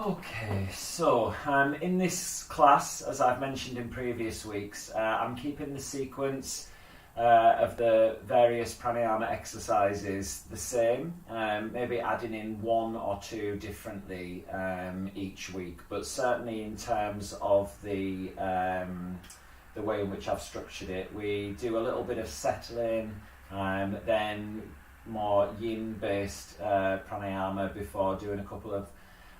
Okay, so in this class, as I've mentioned in previous weeks, I'm keeping the sequence of the various pranayama exercises the same, maybe adding in one or two differently each week, but certainly in terms of the way in which I've structured it, we do a little bit of settling, then more yin-based pranayama before doing a couple of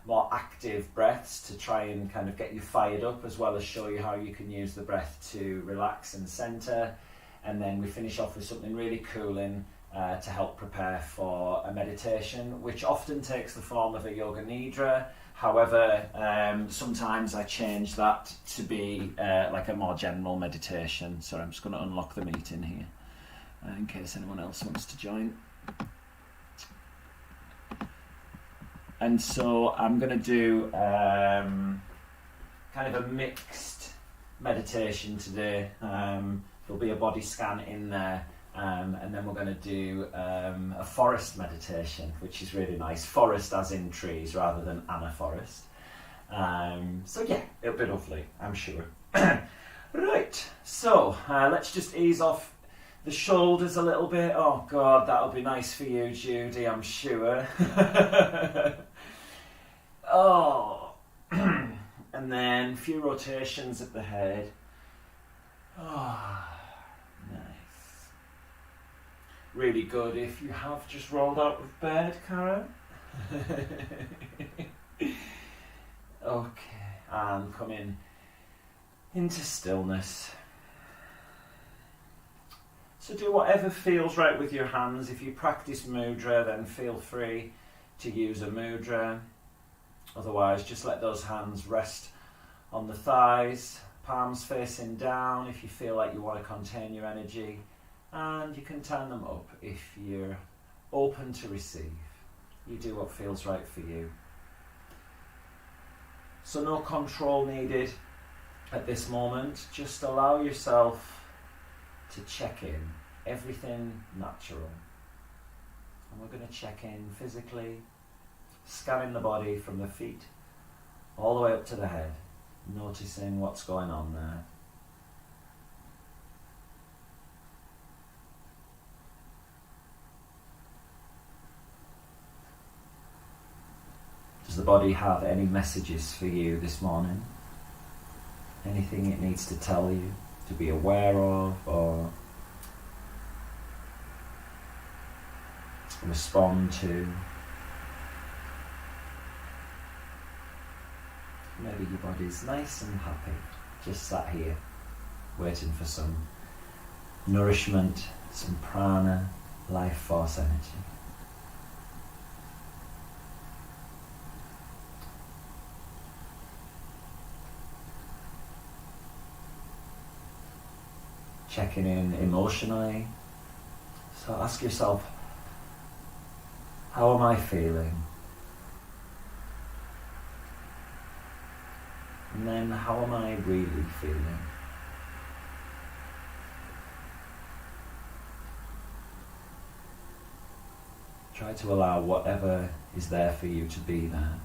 more active breaths to try and kind of get you fired up, as well as show you how you can use the breath to relax and center. And then we finish off with something really cooling to help prepare for a meditation, which often takes the form of a Yoga Nidra. However, sometimes I change that to be like a more general meditation. So I'm just going to unlock the meeting here in case anyone else wants to join. And so I'm going to do kind of a mixed meditation today. There'll be a body scan in there, and then we're going to do a forest meditation, which is really nice. Forest as in trees rather than anaforest. So yeah, it'll be lovely, I'm sure. Right, so let's just ease off the shoulders a little bit. Oh God, that'll be nice for you, Judy, I'm sure. Oh, and then a few rotations of the head. Oh, nice. Really good if you have just rolled out of bed, Karen. Okay, and coming into stillness. So do whatever feels right with your hands. If you practice mudra, then feel free to use a mudra. Otherwise, just let those hands rest on the thighs, palms facing down if you feel like you want to contain your energy. And you can turn them up if you're open to receive. You do what feels right for you. So no control needed at this moment. Just allow yourself to check in. Everything natural. And we're going to check in physically, scanning the body from the feet all the way up to the head, noticing what's going on there. Does the body have any messages for you this morning? Anything it needs to tell you, to be aware of, or respond to? Maybe your body's nice and happy, just sat here, waiting for some nourishment, some prana, life force energy. Checking in emotionally. So ask yourself, how am I feeling? And then, how am I really feeling? Try to allow whatever is there for you to be there.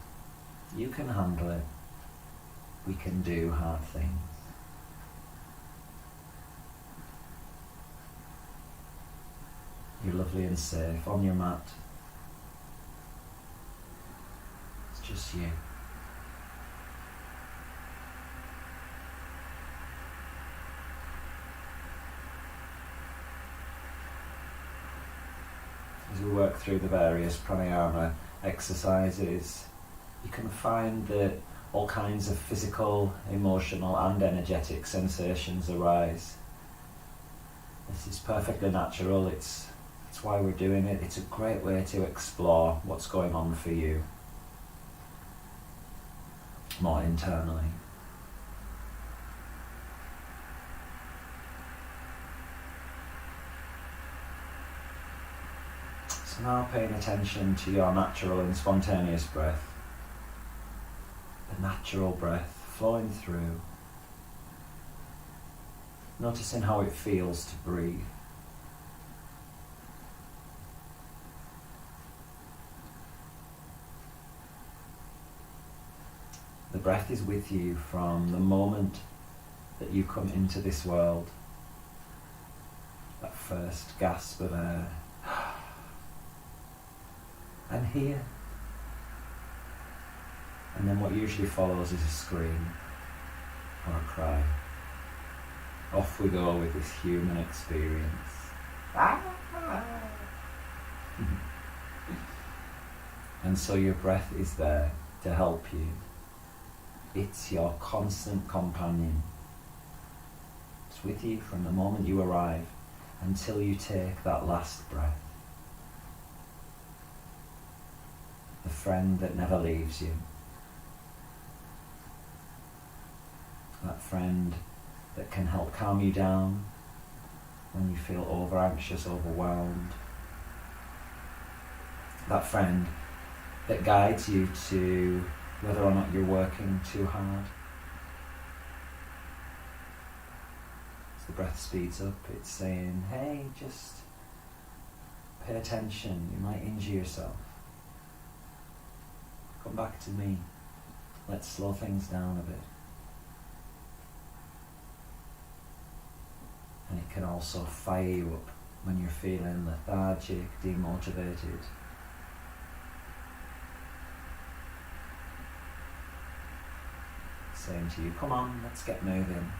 You can handle it. We can do hard things. You're lovely and safe on your mat. It's just you. As we work through the various pranayama exercises, you can find that all kinds of physical, emotional and energetic sensations arise. This is perfectly natural, it's why we're doing it. It's a great way to explore what's going on for you more internally. So now paying attention to your natural and spontaneous breath. The natural breath flowing through. Noticing how it feels to breathe. The breath is with you from the moment that you come into this world. That first gasp of air. And here. And then what usually follows is a scream or a cry. Off we go with this human experience. And so your breath is there to help you. It's your constant companion. It's with you from the moment you arrive until you take that last breath. The friend that never leaves you. That friend that can help calm you down when you feel over-anxious, overwhelmed. That friend that guides you to whether or not you're working too hard. As the breath speeds up, it's saying, hey, just pay attention, you might injure yourself. Come back to me. Let's slow things down a bit. And it can also fire you up when you're feeling lethargic, demotivated. Saying to you, come on, let's get moving.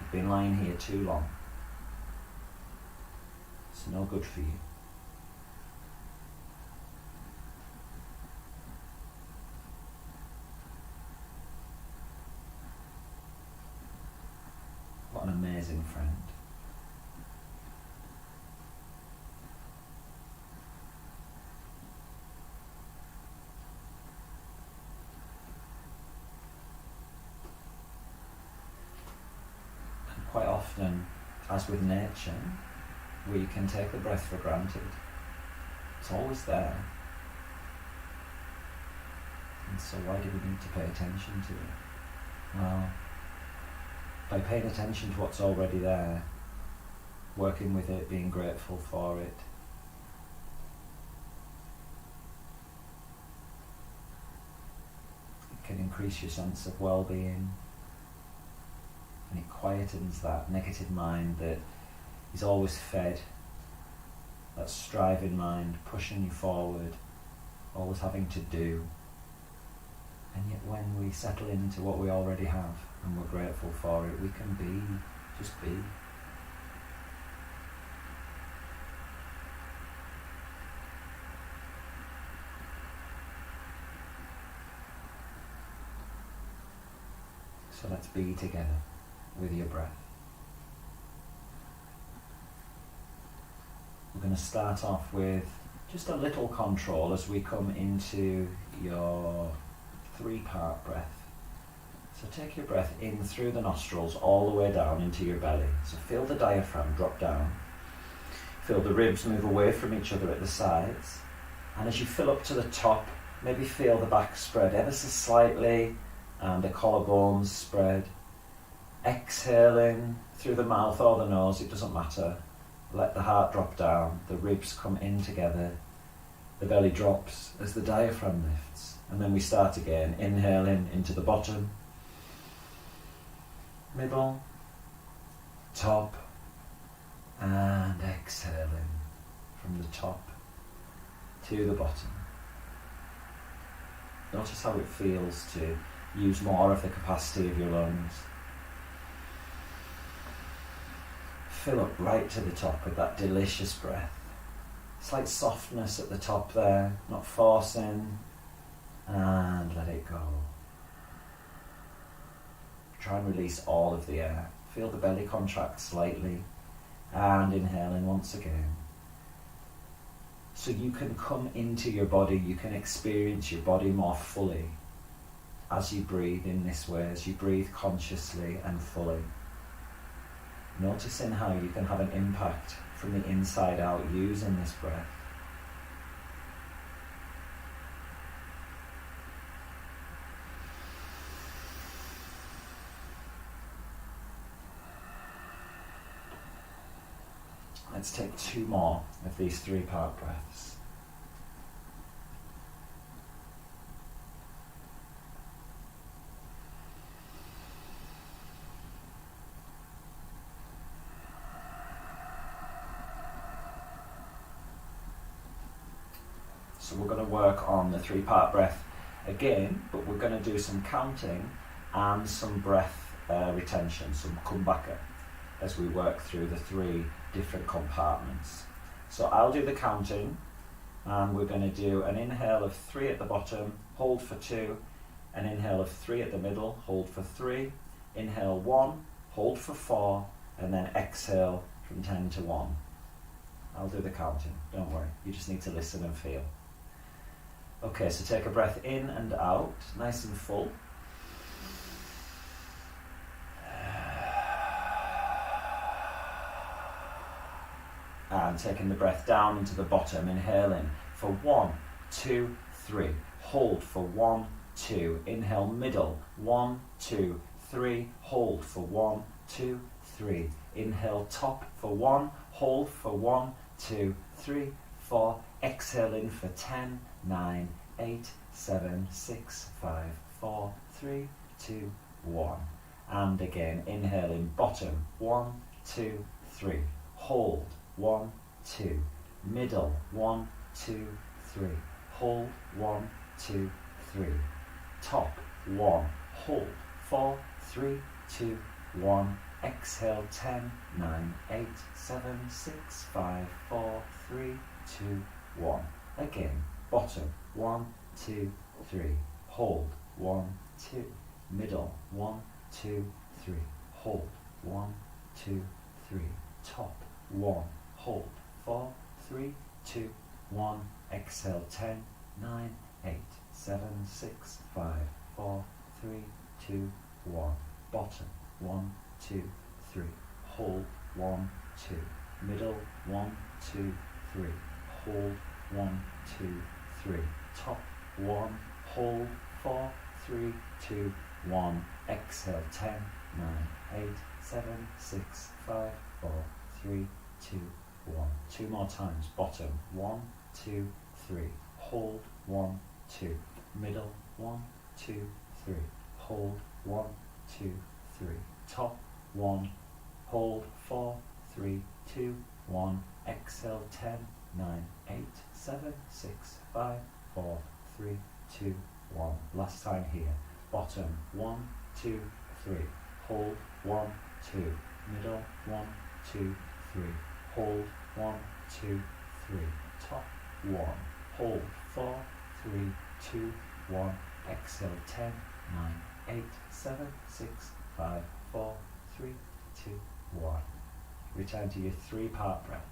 You've been lying here too long. It's no good for you. What an amazing friend. Quite often, as with nature, we can take the breath for granted. It's always there. And so why do we need to pay attention to it? Well, by paying attention to what's already there, working with it, being grateful for it, it can increase your sense of well-being. And it quietens that negative mind that is always fed, that striving mind, pushing you forward, always having to do. And yet when we settle into what we already have and we're grateful for it, we can be, just be. So let's be together with your breath. We're going to start off with just a little control as we come into your 3-part breath. So take your breath in through the nostrils all the way down into your belly. So feel the diaphragm drop down. Feel the ribs move away from each other at the sides. And as you fill up to the top, maybe feel the back spread ever so slightly and the collarbones spread. Exhaling through the mouth or the nose, it doesn't matter. Let the heart drop down, the ribs come in together, the belly drops as the diaphragm lifts. And then we start again, inhaling into the bottom, middle, top, and exhaling from the top to the bottom. Notice how it feels to use more of the capacity of your lungs. Fill up right to the top with that delicious breath. Slight softness at the top there, not forcing, and let it go. Try and release all of the air. Feel the belly contract slightly, and inhaling once again. So you can come into your body, you can experience your body more fully as you breathe in this way, as you breathe consciously and fully. Noticing how you can have an impact from the inside out using this breath. Let's take 2 more of these 3-part breaths. So we're going to work on the 3-part breath again, but we're going to do some counting and some breath retention, some kumbhaka, as we work through the 3 different compartments. So I'll do the counting, and we're going to do an inhale of 3 at the bottom, hold for 2, an inhale of 3 at the middle, hold for 3, inhale 1, hold for 4, and then exhale from 10 to 1. I'll do the counting, don't worry, you just need to listen and feel. Okay, so take a breath in and out, nice and full. And taking the breath down into the bottom, inhaling for 1, 2, 3. Hold for 1, 2. Inhale middle, 1, 2, 3. Hold for 1, 2, 3. Inhale top for 1. Hold for 1, 2, 3, 4. Exhale in for 10, 9, 8, 7, 6, 5, 4, 3, 2, 1. And again, inhaling bottom, 1, 2, 3. Hold, 1, 2. Middle, 1, 2, 3. Hold, 1, 2, 3. Top, 1. Hold, 4, 3, 2, 1. Exhale, 10, 9, 8, 7, 6, 5, 4, 3, 2, 1. Again, bottom, 1, 2, 3. Hold, 1, 2. Middle, 1, 2, 3. Hold, 1, 2, 3. Top, 1. Hold, 4, 3, 2, 1. Exhale, 10, 9, 8, 7, 6, 5, 4, 3, 2, 1. Bottom, 1, 2, 3. Hold, 1, 2. Middle, 1, 2, 3. Hold, 1, 2, 3. Top, 1. Hold, 4, 3, 2, 1. Exhale, 10, 9, 8, 7, 6, 5, 4, 3, 2, 1. 2 more times. Bottom, 1, 2, 3. Hold, 1, 2. Middle, 1, 2, 3. Hold, 1, 2, 3. Top, 1. Hold, 4, 3, 2, 1. Exhale, 10, 9, 8, 7, 6, 5, 4, 3, 2, 1. Last time here. Bottom, 1, 2, 3. Hold, 1, 2. Middle, 1, 2, 3. Hold, 1, 2, 3. Top, 1. Hold, 4, 3, 2, 1. Exhale, 10, 9, 8, 7, 6, 5, 4, 3, 2, 1. Return to your 3-part breaths.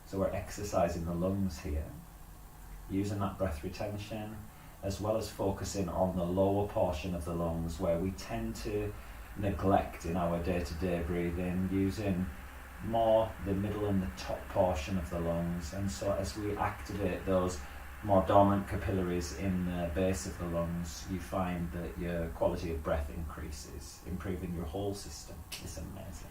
So we're exercising the lungs here, using that breath retention, as well as focusing on the lower portion of the lungs where we tend to neglect in our day-to-day breathing, using more the middle and the top portion of the lungs. And so as we activate those more dormant capillaries in the base of the lungs, you find that your quality of breath increases, improving your whole system. It's amazing.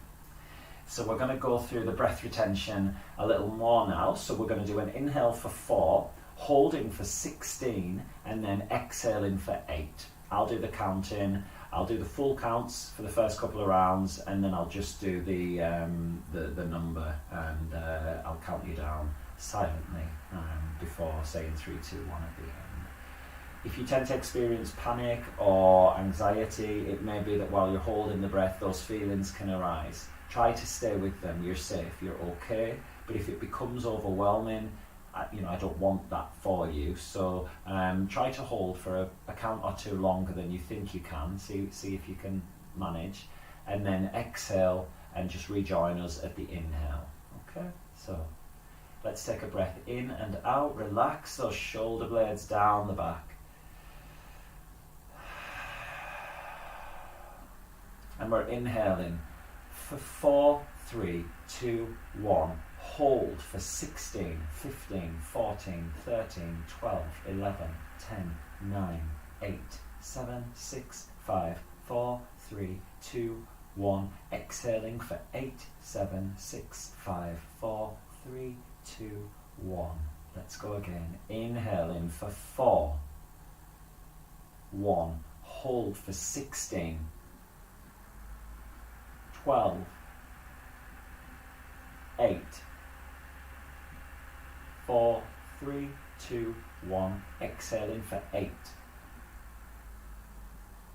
So we're going to go through the breath retention a little more now. So we're going to do an inhale for 4, holding for 16, and then exhaling for 8. I'll do the counting. I'll do the full counts for the first couple of rounds, and then I'll just do the number, and I'll count you down silently before saying 3, 2, 1 at the end. If you tend to experience panic or anxiety, it may be that while you're holding the breath, those feelings can arise. Try to stay with them. You're safe. You're okay. But if it becomes overwhelming, I don't want that for you. So try to hold for a count or 2 longer than you think you can. See if you can manage. And then exhale and just rejoin us at the inhale. Okay? So let's take a breath in and out. Relax those shoulder blades down the back. And we're inhaling for 4, 3, 2, 1. Hold for 16, 15, 14, 13, 12, 11, 10, 9, 8, 7, 6, 5, 4, 3, 2, 1. Exhaling for 8, 7, 6, 5, 4, 3, 2, 1. Let's go again. Inhaling for 4, 1. Hold for 16, 12, 8, 4, 3, 2, 1. Exhaling for 8.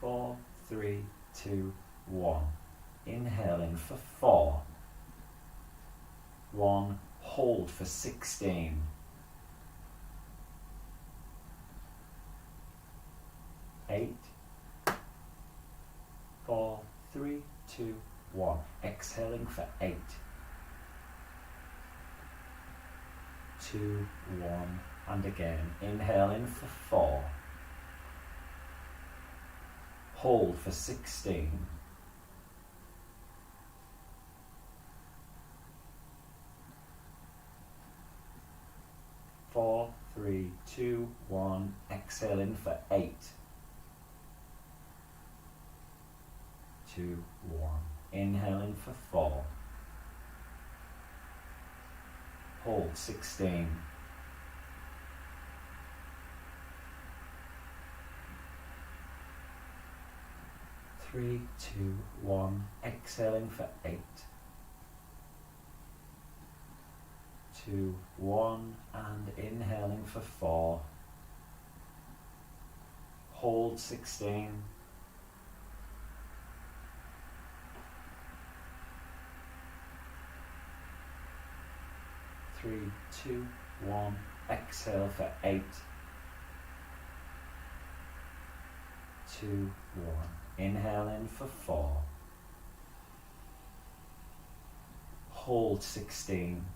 4, 3, 2, 1. Inhaling for 4. 1. Hold for 16. 8, 4, 3, 2, 1. Exhaling for 8. 2, 1. And again, inhaling for 4. Hold for 16. 4, 3, 2, 1. Exhaling for 8. 2, 1. Inhaling for 4. Hold 16. 3, 2, 1. Exhaling for 8. 2, 1. And inhaling for 4. Hold 16. 3, 2, 1. Exhale for 8. 2, 1. Inhale in for 4. Hold 16.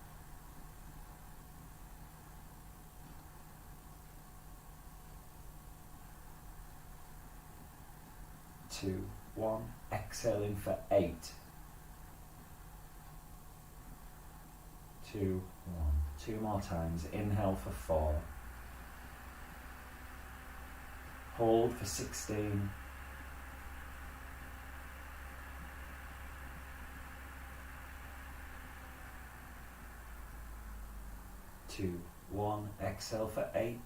2, 1. Exhale in for 8. 2, 1. 2 more times. Inhale for 4. Hold for 16. 2, 1. Exhale for 8.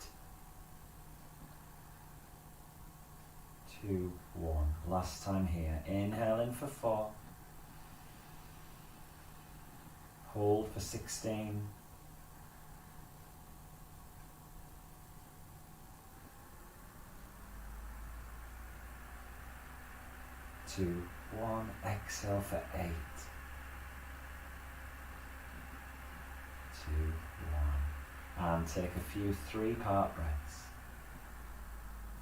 2, 1. Last time here. Inhale in for 4. Hold for 16. 2, 1. Exhale for 8. 2, 1. And take a few 3-part breaths.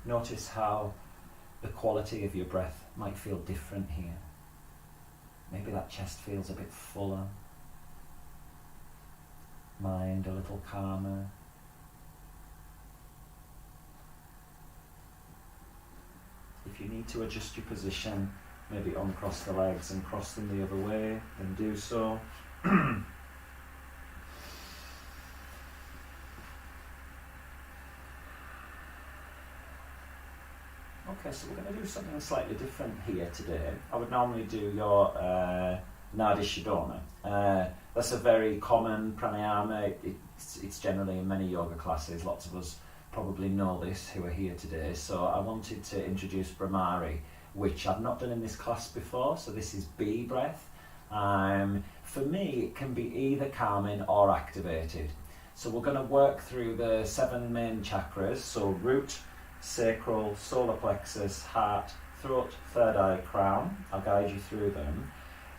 Notice how the quality of your breath might feel different here. Maybe that chest feels a bit fuller. Mind a little calmer. If you need to adjust your position, maybe uncross the legs and cross them the other way, then do so. Okay, so we're going to do something slightly different here today. I would normally do your Nadi Shodhana. That's a very common pranayama. It's generally in many yoga classes. Lots of us probably know this who are here today. So I wanted to introduce Brahmari, which I've not done in this class before. So this is B breath. For me, it can be either calming or activated. So we're going to work through the 7 main chakras. So root, sacral, solar plexus, heart, throat, third eye, crown. I'll guide you through them.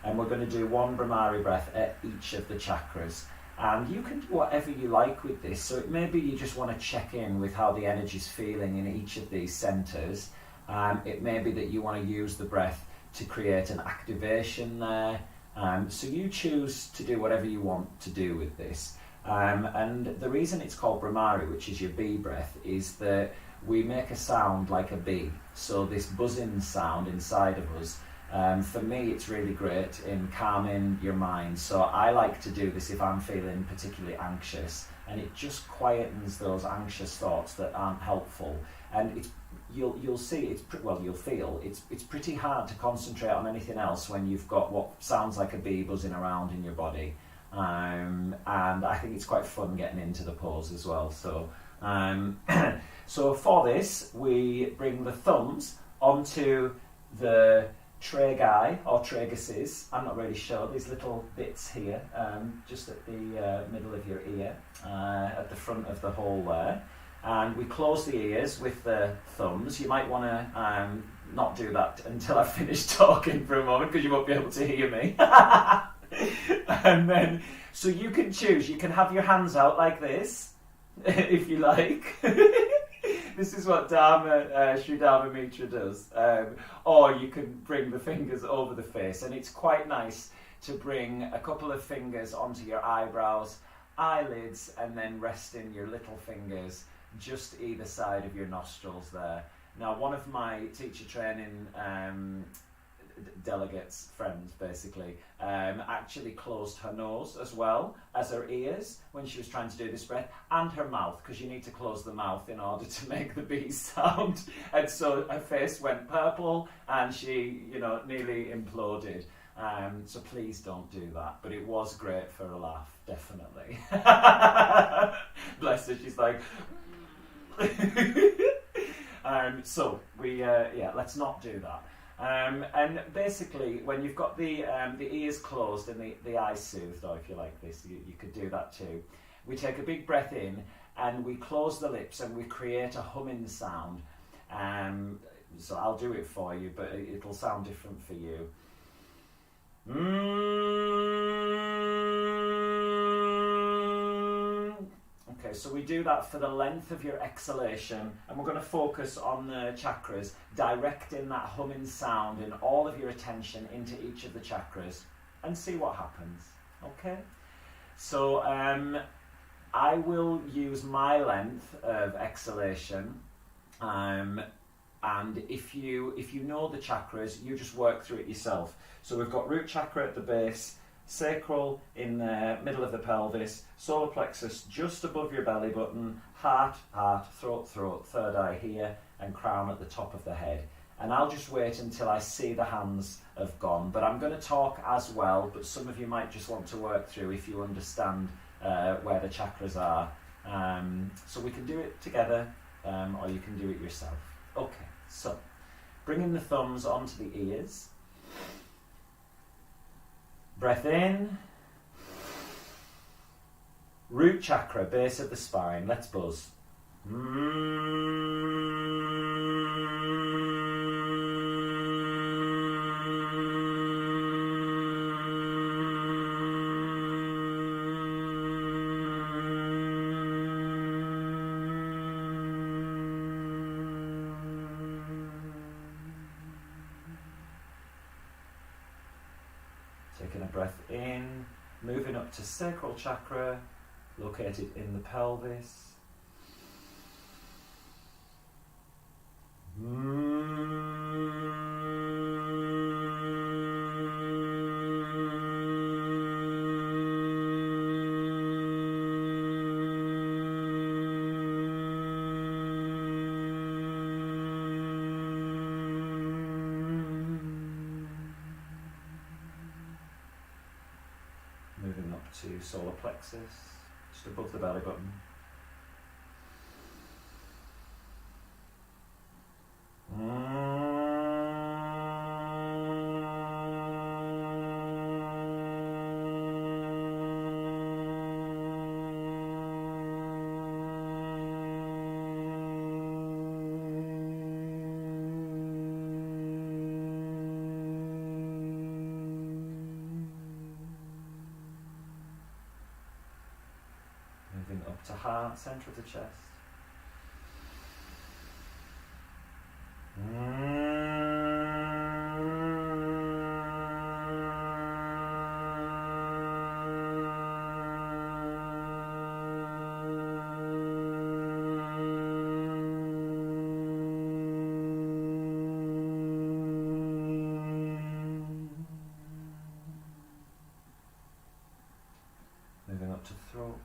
And we're going to do 1 Brahmari breath at each of the chakras. And you can do whatever you like with this. So it may be you just want to check in with how the energy's feeling in each of these centres. It may be that you want to use the breath to create an activation there. So you choose to do whatever you want to do with this. And the reason it's called Brahmari, which is your bee breath, is that we make a sound like a bee. So this buzzing sound inside of us, for me it's really great in calming your mind. So I like to do this if I'm feeling particularly anxious, and it just quietens those anxious thoughts that aren't helpful. And you'll see, you'll feel it's pretty hard to concentrate on anything else when you've got what sounds like a bee buzzing around in your body. And I think it's quite fun getting into the pose as well. So so for this, we bring the thumbs onto the tragus or traguses, I'm not really sure, these little bits here, just at the middle of your ear, at the front of the hole there. And we close the ears with the thumbs. You might want to not do that until I've finished talking for a moment, because you won't be able to hear me. And then, so you can choose. You can have your hands out like this, if you like. This is what Sri Dharma Mitra does. Or you can bring the fingers over the face. And it's quite nice to bring a couple of fingers onto your eyebrows, eyelids, and then resting your little fingers just either side of your nostrils there. Now, one of my teacher training delegates, friends basically, actually closed her nose as well as her ears when she was trying to do this breath, and her mouth, because you need to close the mouth in order to make the B sound. And so her face went purple and she, nearly imploded. So please don't do that. But it was great for a laugh, definitely. Bless her, she's like... So we, let's not do that. And basically, when you've got the ears closed and the eyes soothed, or if you like this, you could do that too. We take a big breath in and we close the lips and we create a humming sound. So I'll do it for you, but it'll sound different for you. Okay, so we do that for the length of your exhalation, and we're going to focus on the chakras, directing that humming sound and all of your attention into each of the chakras, and see what happens. Okay? So I will use my length of exhalation, and if you know the chakras, you just work through it yourself. So we've got root chakra at the base, sacral in the middle of the pelvis, solar plexus just above your belly button, heart, throat, third eye here, and crown at the top of the head. And I'll just wait until I see the hands have gone. But I'm going to talk as well, but some of you might just want to work through if you understand where the chakras are. So we can do it together, or you can do it yourself. Okay, so bringing the thumbs onto the ears. Breath in. Root chakra, base of the spine. Let's buzz. Taking a breath in, moving up to sacral chakra, located in the pelvis. Moving up to solar plexus, just above the belly button. Moving up to heart, centre of the chest. Moving up to throat.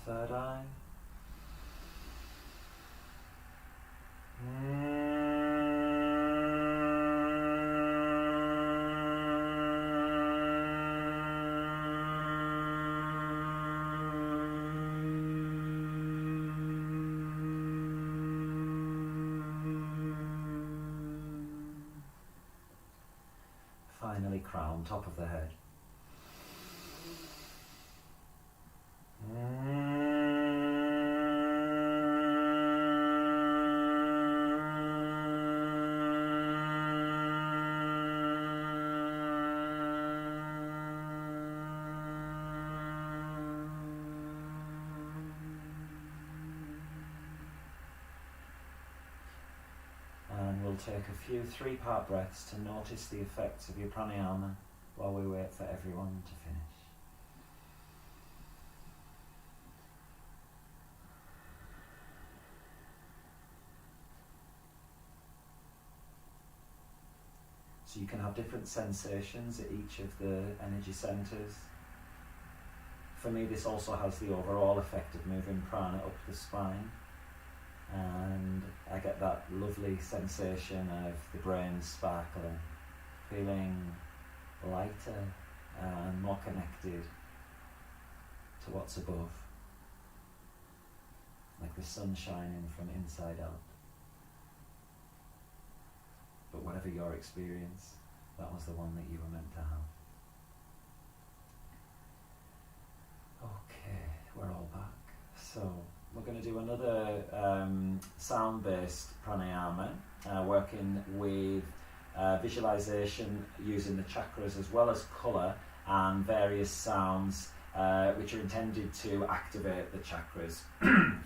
third eye. Finally, crown, top of the head. And we'll take a few 3-part breaths to notice the effects of your pranayama while we wait for everyone to finish. So you can have different sensations at each of the energy centres. For me, this also has the overall effect of moving prana up the spine. And I get that lovely sensation of the brain sparkling, feeling lighter and more connected to what's above, like the sun shining from inside out. But whatever your experience, that was the one that you were meant to have. Okay, we're all back. So we're going to do another sound-based pranayama, working with visualization using the chakras as well as colour and various sounds which are intended to activate the chakras.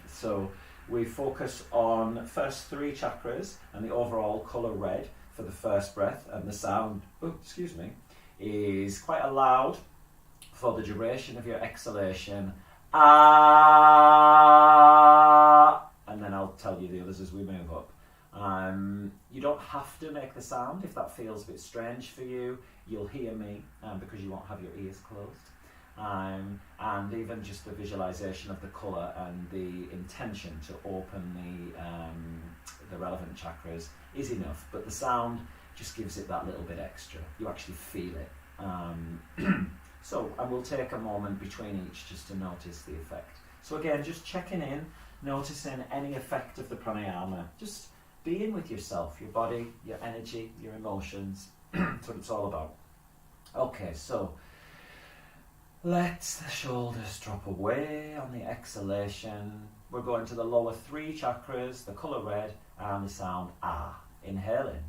So we focus on first 3 chakras and the overall colour red for the first breath, and the sound, is quite loud for the duration of your exhalation. And then I'll tell you the others as we move up. You don't have to make the sound if that feels a bit strange for you. You'll hear me because you won't have your ears closed. And even just the visualization of the colour and the intention to open the relevant chakras is enough, but the sound just gives it that little bit extra. You actually feel it. And we'll take a moment between each just to notice the effect. So again, just checking in, noticing any effect of the pranayama. Just being with yourself, your body, your energy, your emotions. That's what it's all about. Okay, so let the shoulders drop away on the exhalation. We're going to the lower 3 chakras, the colour red, and the sound ah. Inhaling.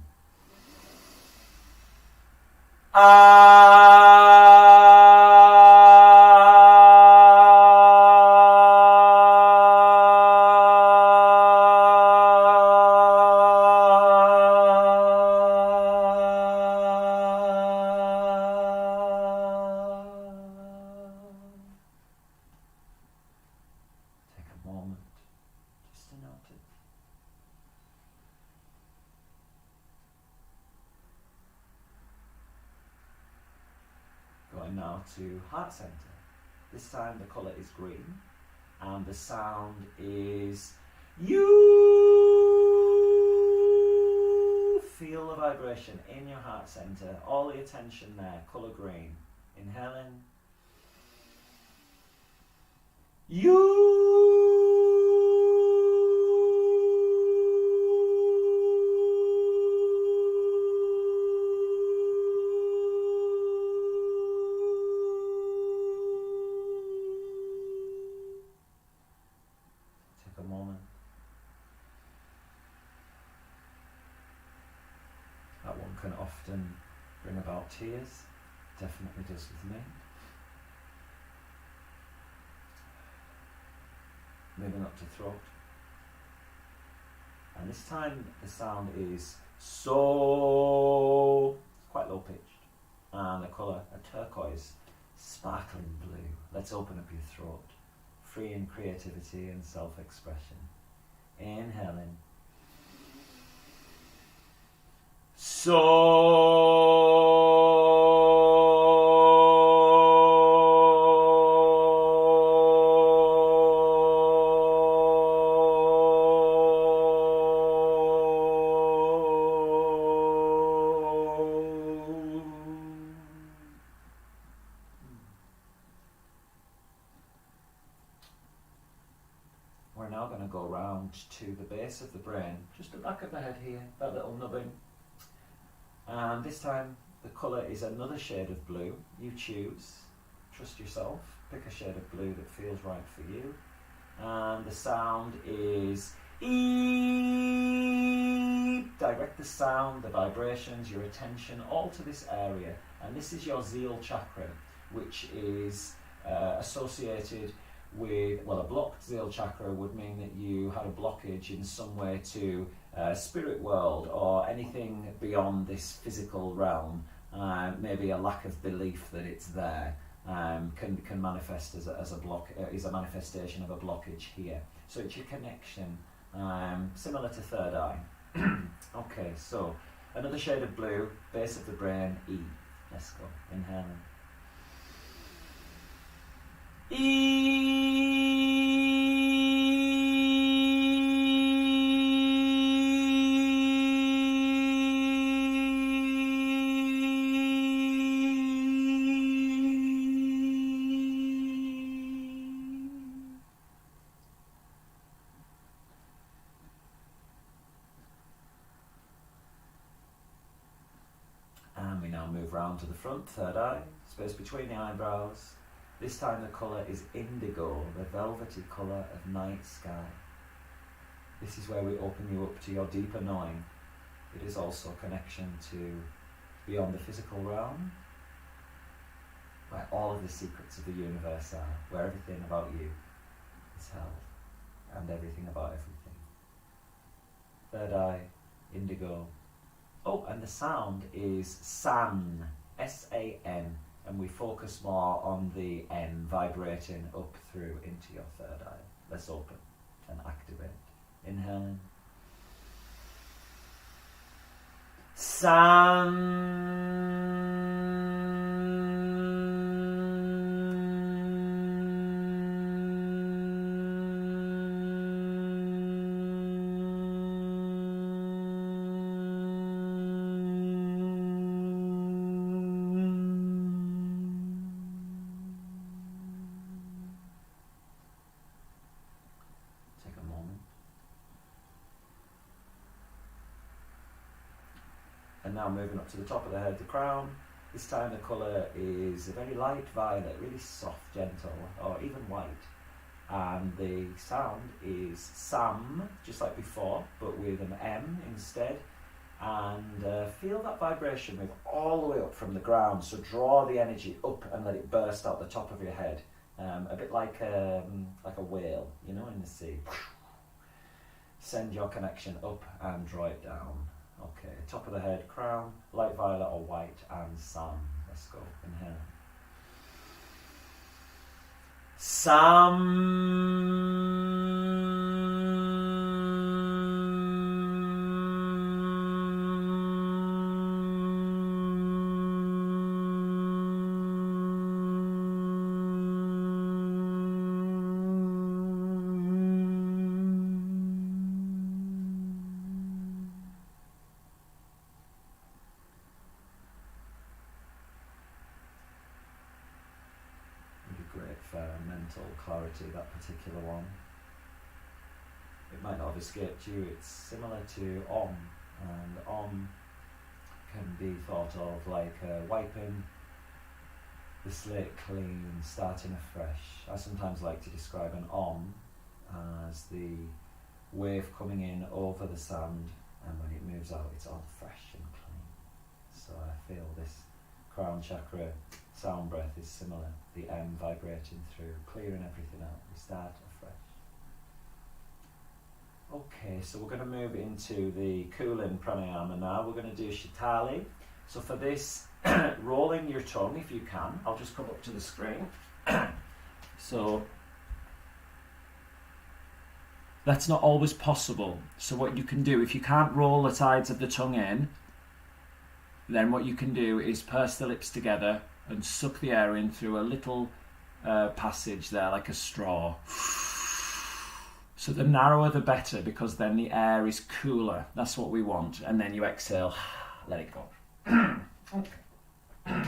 Now to heart center. This time the colour is green and the sound is you. Feel the vibration in your heart center, all the attention there, colour green. Inhaling. You. Can often bring about tears, definitely does with me. Moving up to throat. And this time the sound is so, quite low pitched. And the colour, a turquoise, sparkling blue. Let's open up your throat. Free in creativity and self-expression. Inhaling. So we're now going to go round to the base of the brain, just the back of the head here, that little nubbin. And this time the colour is another shade of blue. You choose, trust yourself, pick a shade of blue that feels right for you. And the sound is eep. Direct the sound, the vibrations, your attention all to this area. And this is your Zeal Chakra, which is associated with, well, a blocked Zeal Chakra would mean that you had a blockage in some way to spirit world or anything beyond this physical realm. Maybe a lack of belief that it's there can manifest as a block, is a manifestation of a blockage here. So it's your connection, similar to third eye. Okay, so another shade of blue, base of the brain, E. Let's go. Inhale. And we now move round to the front, third eye, space between the eyebrows. This time the colour is indigo, the velvety colour of night sky. This is where we open you up to your deeper knowing. It is also connection to beyond the physical realm, where all of the secrets of the universe are, where everything about you is held, and everything about everything. Third eye, indigo. Oh, and the sound is san, S-A-N. And we focus more on the N vibrating up through into your third eye. Let's open and activate. Inhale. San. And now moving up to the top of the head, the crown. This time the colour is a very light violet, really soft, gentle, or even white. And the sound is Sam, just like before, but with an M instead. And feel that vibration move all the way up from the ground. So draw the energy up and let it burst out the top of your head. A bit like a whale, you know, in the sea. Send your connection up and draw it down. Okay, top of the head, crown, light violet or white, and Sam. Let's go. Inhale. Sam. Great for mental clarity, that particular one. It might not have escaped you, it's similar to Om, and Om can be thought of like wiping the slate clean, starting afresh. I sometimes like to describe an Om as the wave coming in over the sand, and when it moves out it's all fresh and clean. So I feel this crown chakra sound breath is similar, the M vibrating through, clearing everything out. We start afresh. Okay, so we're going to move into the cooling pranayama now. We're going to do Shitali. So for this, rolling your tongue if you can. I'll just come up to the screen. So that's not always possible. So what you can do, if you can't roll the sides of the tongue in, then what you can do is purse the lips together and suck the air in through a little passage there, like a straw. So the narrower the better, because then the air is cooler. That's what we want. And then you exhale, let it go. Okay.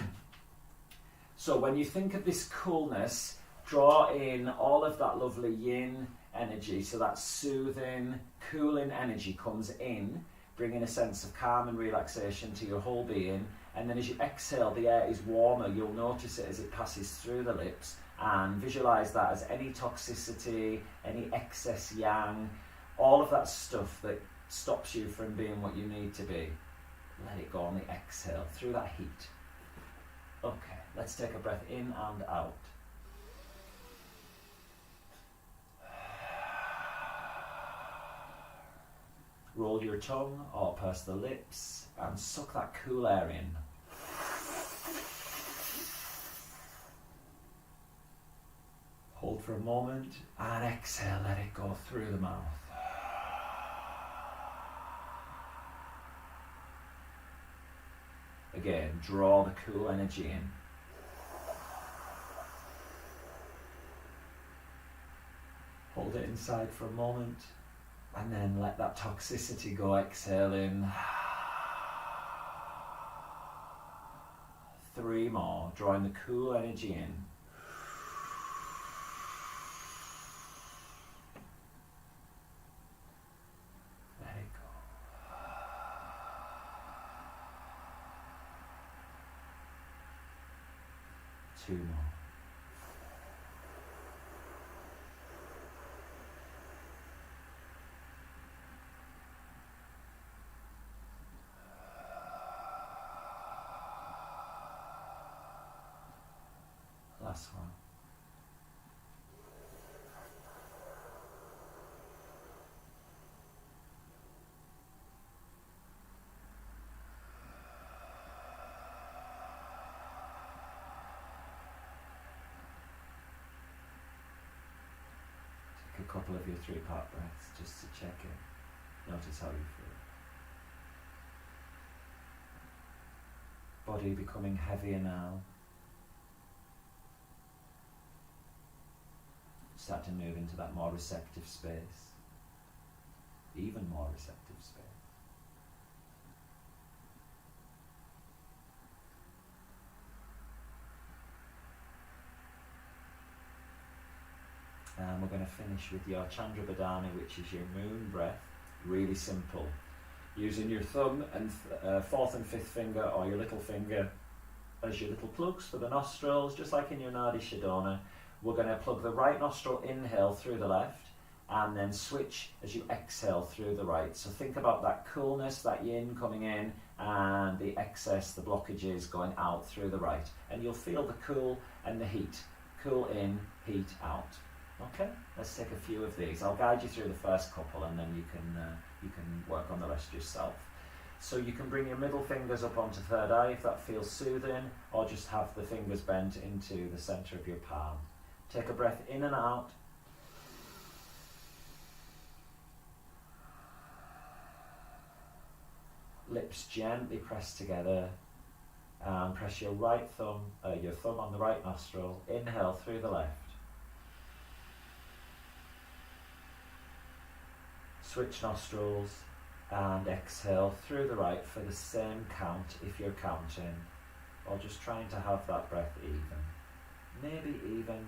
So when you think of this coolness, draw in all of that lovely yin energy, so that soothing, cooling energy comes in, bringing a sense of calm and relaxation to your whole being. And then as you exhale, the air is warmer. You'll notice it as it passes through the lips, and visualize that as any toxicity, any excess yang, all of that stuff that stops you from being what you need to be. Let it go on the exhale through that heat. Okay, let's take a breath in and out. Roll your tongue or purse the lips and suck that cool air in. Hold for a moment and exhale, let it go through the mouth. Again, draw the cool energy in. Hold it inside for a moment and then let that toxicity go, exhaling. 3 more, drawing the cool energy in. Let it go. 2 more. Last one. Take a couple of your 3-part breaths just to check in. Notice how you feel. Body becoming heavier now. Start to move into that more receptive space, even more receptive space. And we're going to finish with your Chandra Badani, which is your moon breath. Really simple. Using your thumb and 4th and 5th finger, or your little finger, as your little plugs for the nostrils, just like in your Nadi Shodhana. We're going to plug the right nostril, inhale through the left, and then switch as you exhale through the right. So think about that coolness, that yin coming in, and the excess, the blockages going out through the right. And you'll feel the cool and the heat. Cool in, heat out. Okay, let's take a few of these. I'll guide you through the first couple, and then you can work on the rest yourself. So you can bring your middle fingers up onto third eye if that feels soothing, or just have the fingers bent into the center of your palm. Take a breath in and out. Lips gently pressed together, and press your thumb on the right nostril. Inhale through the left. Switch nostrils and exhale through the right for the same count if you're counting, or just trying to have that breath even. Maybe even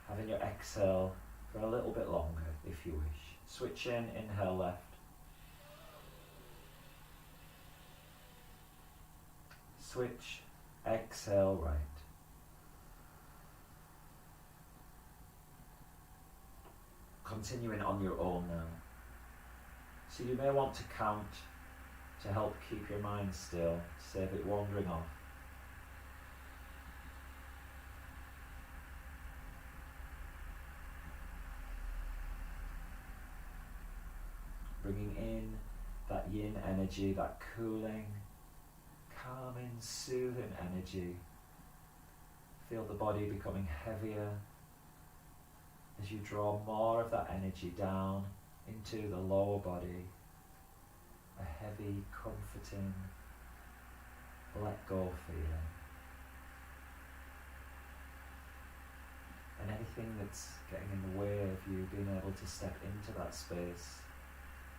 having your exhale for a little bit longer if you wish. Switch in, inhale left. Switch, exhale right. Continuing on your own now. So you may want to count to help keep your mind still, save it wandering off. Bringing in that yin energy, that cooling, calming, soothing energy. Feel the body becoming heavier as you draw more of that energy down into the lower body. A heavy, comforting, let go feeling. And anything that's getting in the way of you being able to step into that space,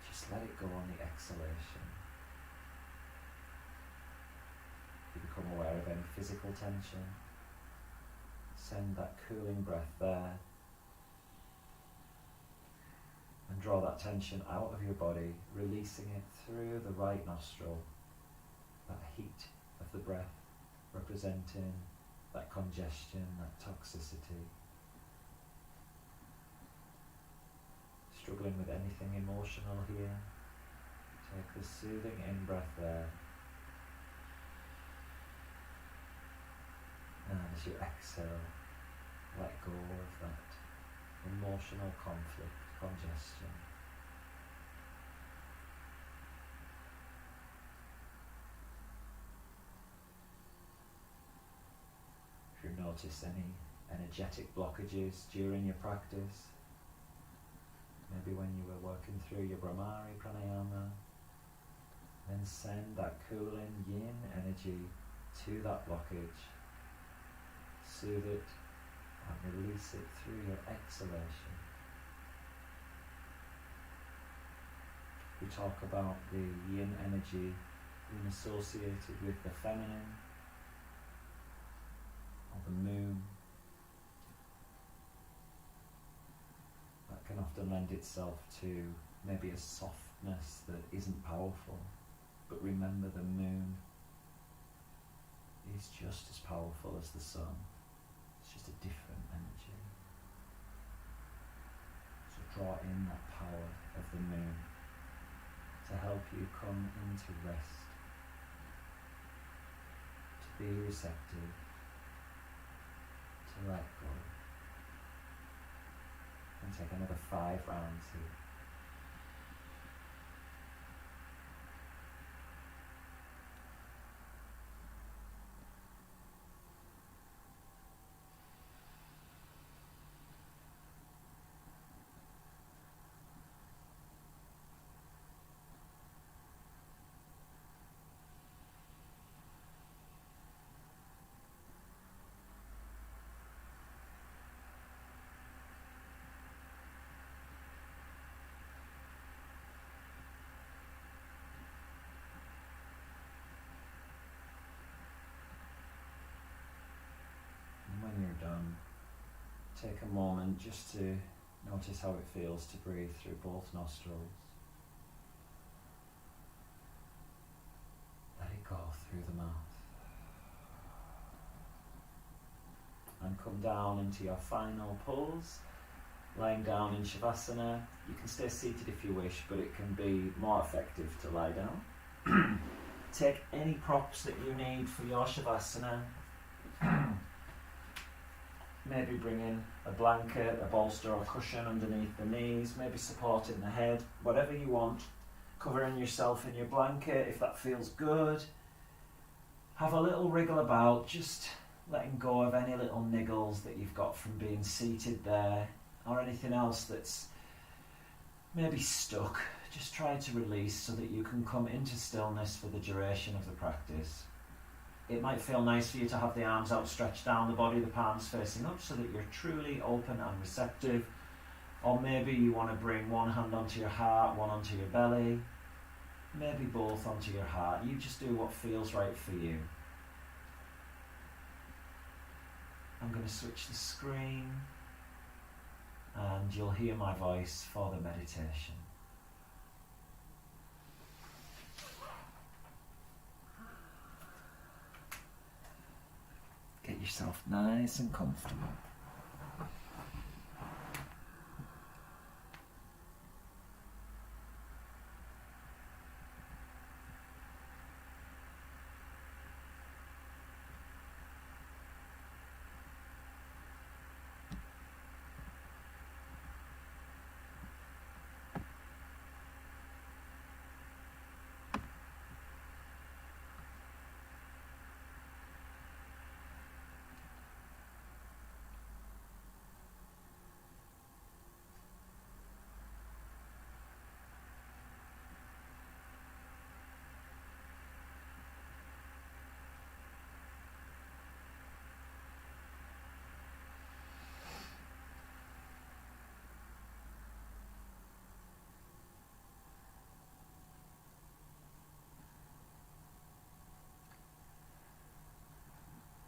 just let it go on the exhalation. You become aware of any physical tension. Send that cooling breath there. draw that tension out of your body, releasing it through the right nostril, that heat of the breath representing that congestion, that toxicity. Struggling with anything emotional here, take the soothing in-breath there. And as you exhale, let go of that emotional conflict, congestion. If you notice any energetic blockages during your practice, maybe when you were working through your Brahmari Pranayama, then send that cooling yin energy to that blockage. Soothe it and release it through your exhalation. We talk about the yin energy being associated with the feminine, or the moon. That can often lend itself to maybe a softness that isn't powerful. But remember, the moon is just as powerful as the sun. It's just a different energy. So draw in that power of the moon to help you come into rest, to be receptive, to let go. And take another 5 rounds here. When you're done, take a moment just to notice how it feels to breathe through both nostrils. Let it go through the mouth. And come down into your final pose, lying down in Shavasana. You can stay seated if you wish, but it can be more effective to lie down. Take any props that you need for your Shavasana. Maybe bring in a blanket, a bolster or a cushion underneath the knees, maybe supporting the head, whatever you want. Covering yourself in your blanket if that feels good. Have a little wriggle about, just letting go of any little niggles that you've got from being seated there, or anything else that's maybe stuck. Just try to release so that you can come into stillness for the duration of the practice. It might feel nice for you to have the arms outstretched down the body, the palms facing up, so that you're truly open and receptive. Or maybe you want to bring one hand onto your heart, one onto your belly, maybe both onto your heart. You just do what feels right for you. I'm going to switch the screen and you'll hear my voice for the meditation. Get yourself nice and comfortable.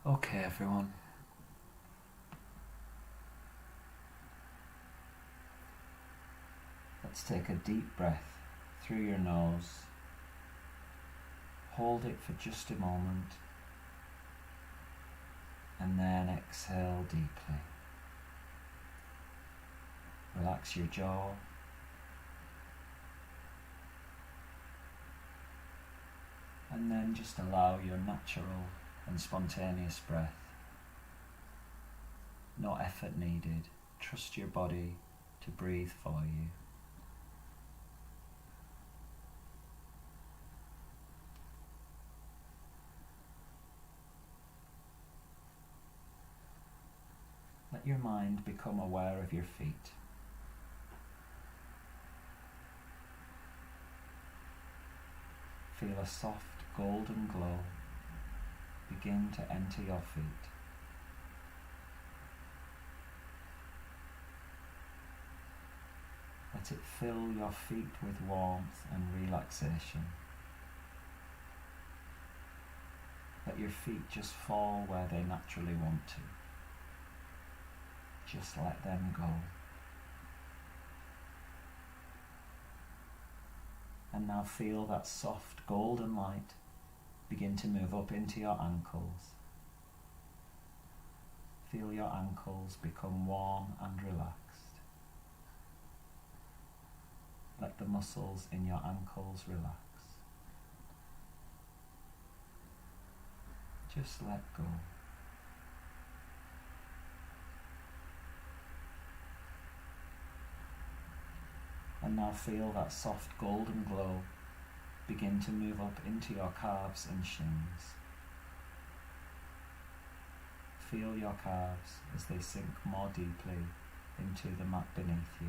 Okay, everyone. Let's take a deep breath through your nose. Hold it for just a moment and then exhale deeply. Relax your jaw. And then just allow your natural and spontaneous breath. No effort needed. Trust your body to breathe for you. Let your mind become aware of your feet. Feel a soft golden glow begin to enter your feet. Let it fill your feet with warmth and relaxation. Let your feet just fall where they naturally want to. Just let them go. And now feel that soft golden light begin to move up into your ankles. Feel your ankles become warm and relaxed. Let the muscles in your ankles relax. Just let go. And now feel that soft golden glow begin to move up into your calves and shins. Feel your calves as they sink more deeply into the mat beneath you.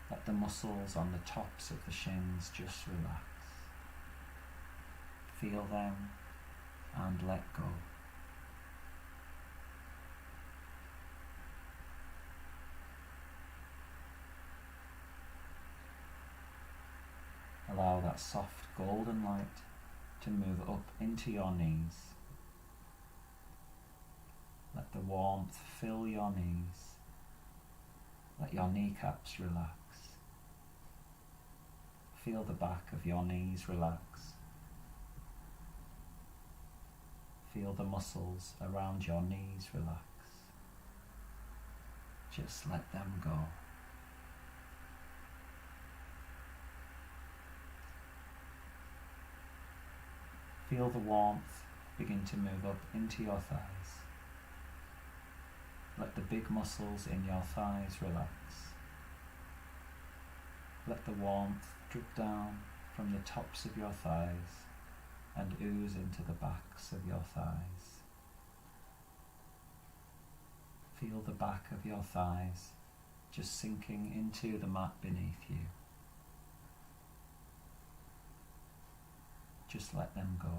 Let the muscles on the tops of the shins just relax. Feel them and let go. Allow that soft golden light to move up into your knees. Let the warmth fill your knees. Let your kneecaps relax. Feel the back of your knees relax. Feel the muscles around your knees relax. Just let them go. Feel the warmth begin to move up into your thighs. Let the big muscles in your thighs relax. Let the warmth drip down from the tops of your thighs and ooze into the backs of your thighs. Feel the back of your thighs just sinking into the mat beneath you. Just let them go.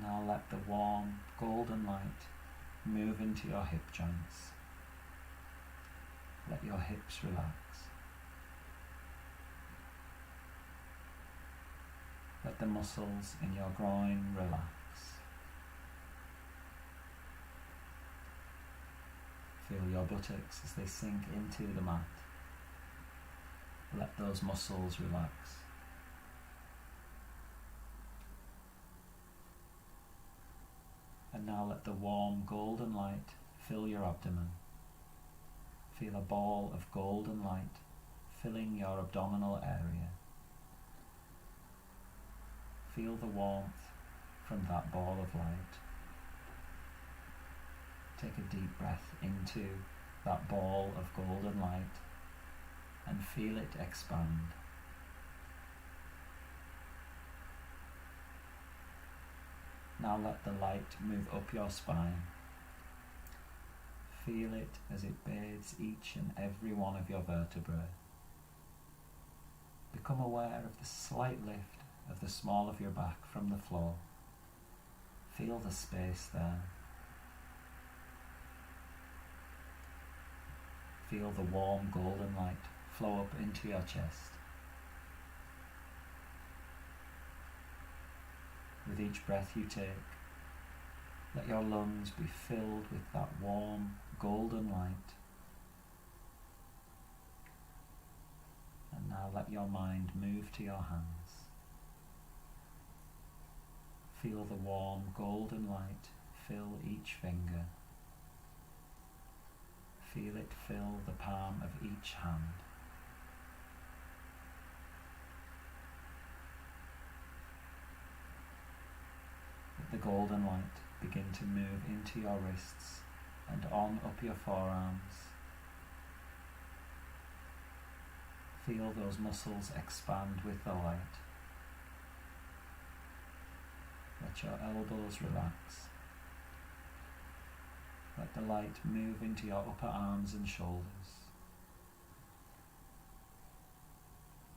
Now let the warm golden light move into your hip joints. Let your hips relax. Let the muscles in your groin relax. Feel your buttocks as they sink into the mat. Let those muscles relax. And now let the warm golden light fill your abdomen. Feel a ball of golden light filling your abdominal area. Feel the warmth from that ball of light. Take a deep breath into that ball of golden light and feel it expand. Now let the light move up your spine. Feel it as it bathes each and every one of your vertebrae. Become aware of the slight lift of the small of your back from the floor. Feel the space there. Feel the warm golden light flow up into your chest. With each breath you take, Let your lungs be filled with that warm, golden light. And now let your mind move to your hands. Feel the warm, golden light fill each finger. Feel it fill the palm of each hand. Let the golden light begin to move into your wrists and on up your forearms. Feel those muscles expand with the light. Let your elbows relax. Let the light move into your upper arms and shoulders.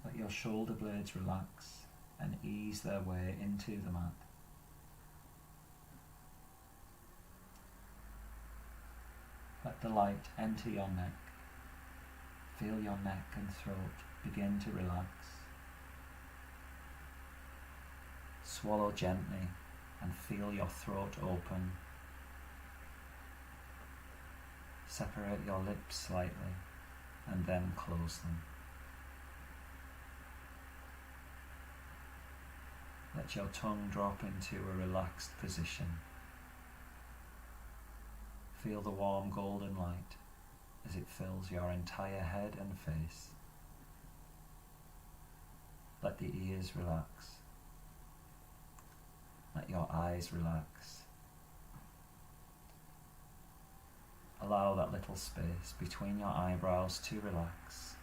Let your shoulder blades relax and ease their way into the mat. Let the light enter your neck. Feel your neck and throat begin to relax. Swallow gently and feel your throat open. Separate your lips slightly and then close them. Let your tongue drop into a relaxed position. Feel the warm golden light as it fills your entire head and face. Let the ears relax. Let your eyes relax. Allow that little space between your eyebrows to relax.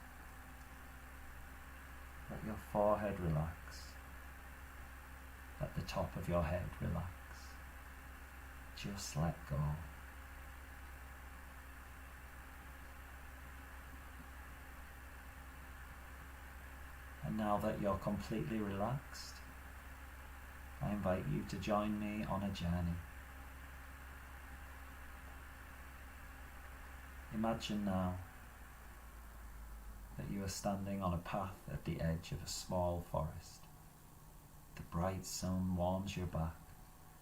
Let your forehead relax. Let the top of your head relax. Just let go. And now that you're completely relaxed, I invite you to join me on a journey. Imagine now that you are standing on a path at the edge of a small forest. The bright sun warms your back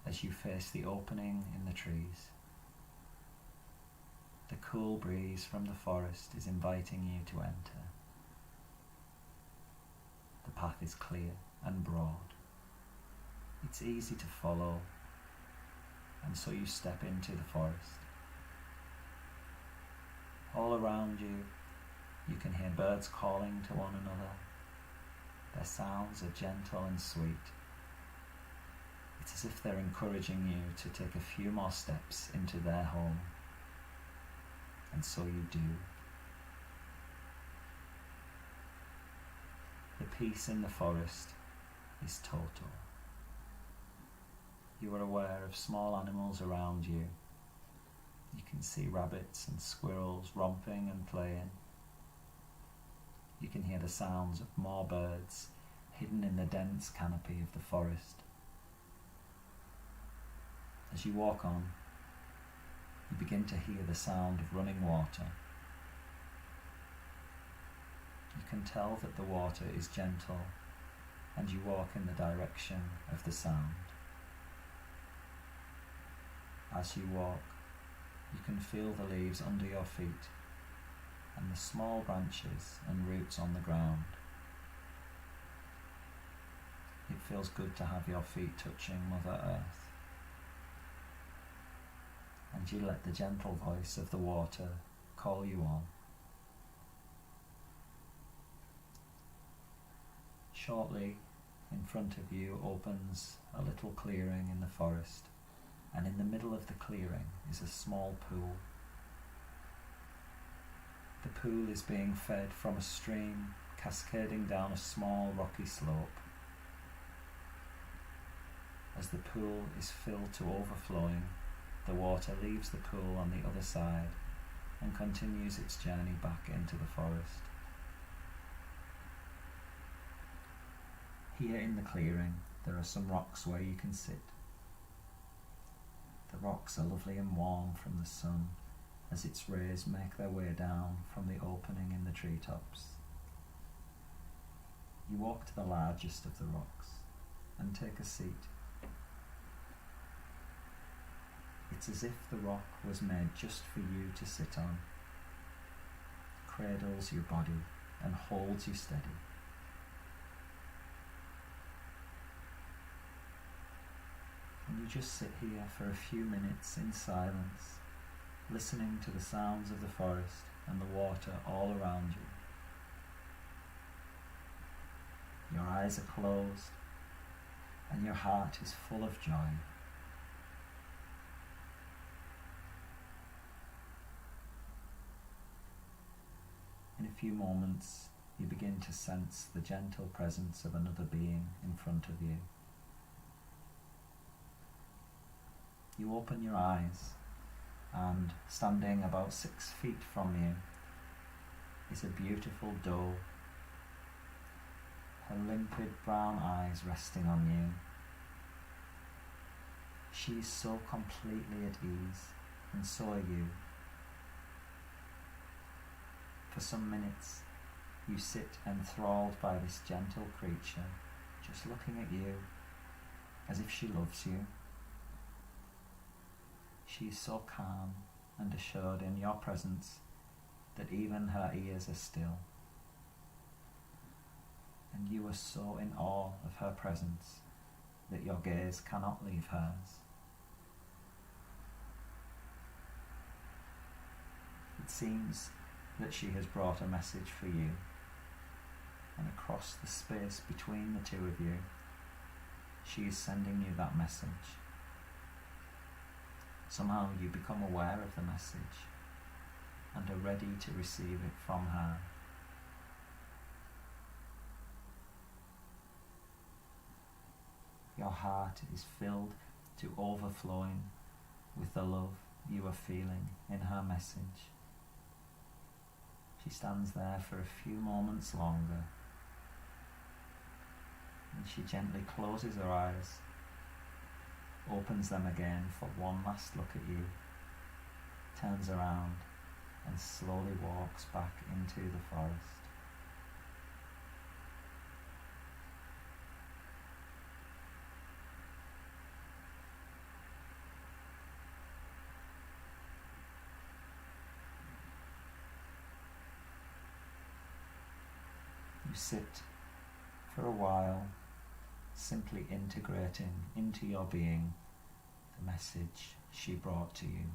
as you face the opening in the trees. The cool breeze from the forest is inviting you to enter. The path is clear and broad. It's easy to follow, and so you step into the forest. All around you, you can hear birds calling to one another. Their sounds are gentle and sweet. It's as if they're encouraging you to take a few more steps into their home. And so you do. The peace in the forest is total. You are aware of small animals around you. You can see rabbits and squirrels romping and playing. You can hear the sounds of more birds hidden in the dense canopy of the forest. As you walk on, you begin to hear the sound of running water. You can tell that the water is gentle, and you walk in the direction of the sound. As you walk, you can feel the leaves under your feet and the small branches and roots on the ground. It feels good to have your feet touching Mother Earth. And you let the gentle voice of the water call you on. Shortly, in front of you opens a little clearing in the forest, and in the middle of the clearing is a small pool. The pool is being fed from a stream cascading down a small rocky slope. As the pool is filled to overflowing, the water leaves the pool on the other side and continues its journey back into the forest. Here in the clearing, there are some rocks where you can sit. The rocks are lovely and warm from the sun as its rays make their way down from the opening in the treetops. You walk to the largest of the rocks and take a seat. It's as if the rock was made just for you to sit on, cradles your body and holds you steady. And you just sit here for a few minutes in silence, listening to the sounds of the forest and the water all around you. Your eyes are closed and your heart is full of joy. In a few moments, you begin to sense the gentle presence of another being in front of you. You open your eyes, and standing about 6 feet from you is a beautiful doe, her limpid brown eyes resting on you. She is so completely at ease, and so are you. For some minutes, you sit enthralled by this gentle creature, just looking at you as if she loves you. She is so calm and assured in your presence that even her ears are still. And you are so in awe of her presence that your gaze cannot leave hers. It seems that she has brought a message for you, and across the space between the two of you, she is sending you that message. Somehow you become aware of the message and are ready to receive it from her. Your heart is filled to overflowing with the love you are feeling in her message. She stands there for a few moments longer, and she gently closes her eyes, opens them again for one last look at you, turns around and slowly walks back into the forest. You sit for a while, simply integrating into your being the message she brought to you.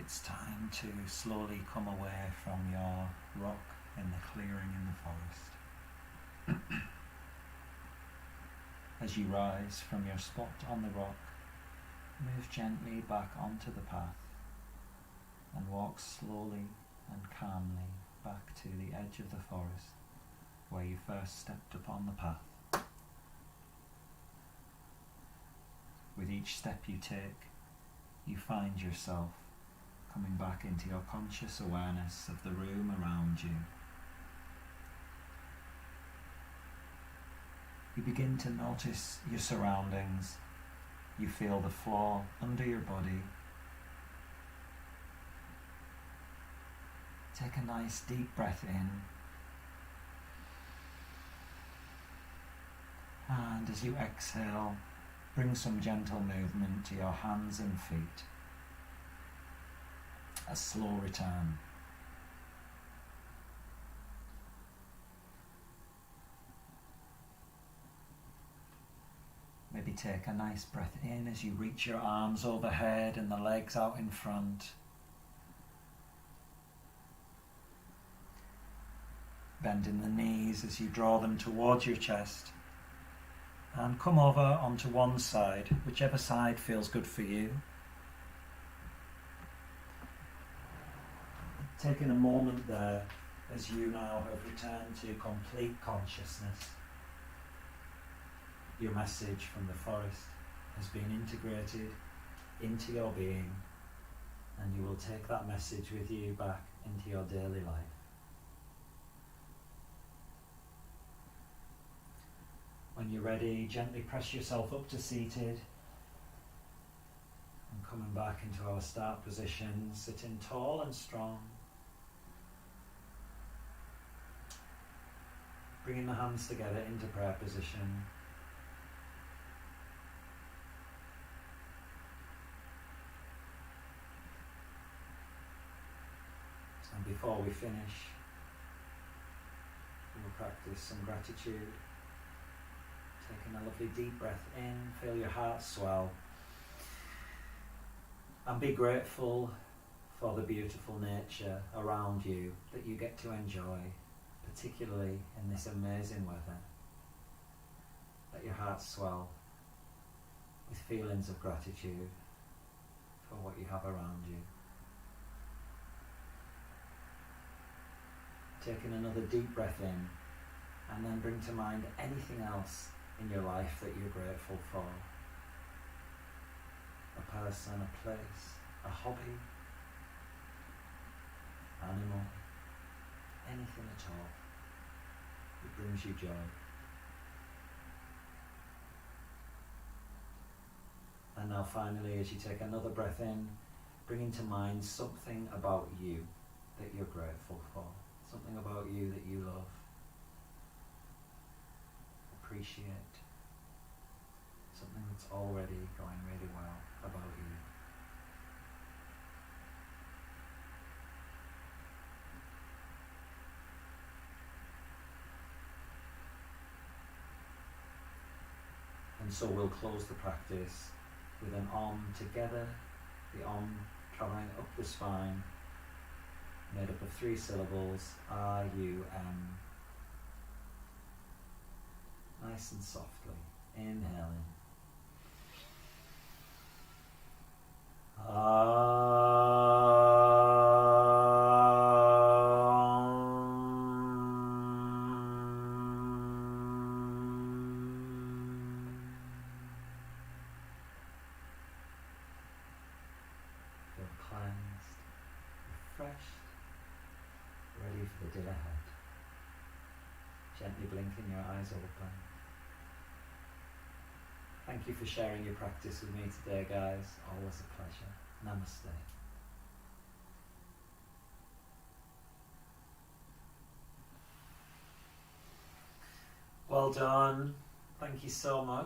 it's time to slowly come away from your rock in the clearing in the forest. As you rise from your spot on the rock, move gently back onto the path and walk slowly and calmly back to the edge of the forest where you first stepped upon the path. With each step you take, you find yourself coming back into your conscious awareness of the room around you. You begin to notice your surroundings. You feel the floor under your body. Take a nice deep breath in. And as you exhale, bring some gentle movement to your hands and feet. A slow return. Maybe take a nice breath in as you reach your arms overhead and the legs out in front. Bending the knees as you draw them towards your chest. And come over onto one side, whichever side feels good for you. Taking a moment there as you now have returned to complete consciousness. Your message from the forest has been integrated into your being, and you will take that message with you back into your daily life. When you're ready, gently press yourself up to seated, and coming back into our start position, sitting tall and strong. Bringing the hands together into prayer position. And before we finish, we'll practice some gratitude. Taking a lovely deep breath in, feel your heart swell. And be grateful for the beautiful nature around you that you get to enjoy, particularly in this amazing weather. Let your heart swell with feelings of gratitude for what you have around you. Taking another deep breath in, and then bring to mind anything else in your life that you're grateful for. A person, a place, a hobby, animal, anything at all that brings you joy. And now finally, as you take another breath in, bringing to mind something about you that you're grateful for. Something about you that you love, appreciate, something that's already going really well about you. And so we'll close the practice with an Om together, the Om travelling up the spine, made up of 3 syllables, R-U-M. Nice and softly, inhaling. Feel cleansed, refreshed, ready for the day ahead. Gently blinking your eyes open. Thank you for sharing your practice with me today, guys. Always a pleasure. Namaste. Well done. Thank you so much.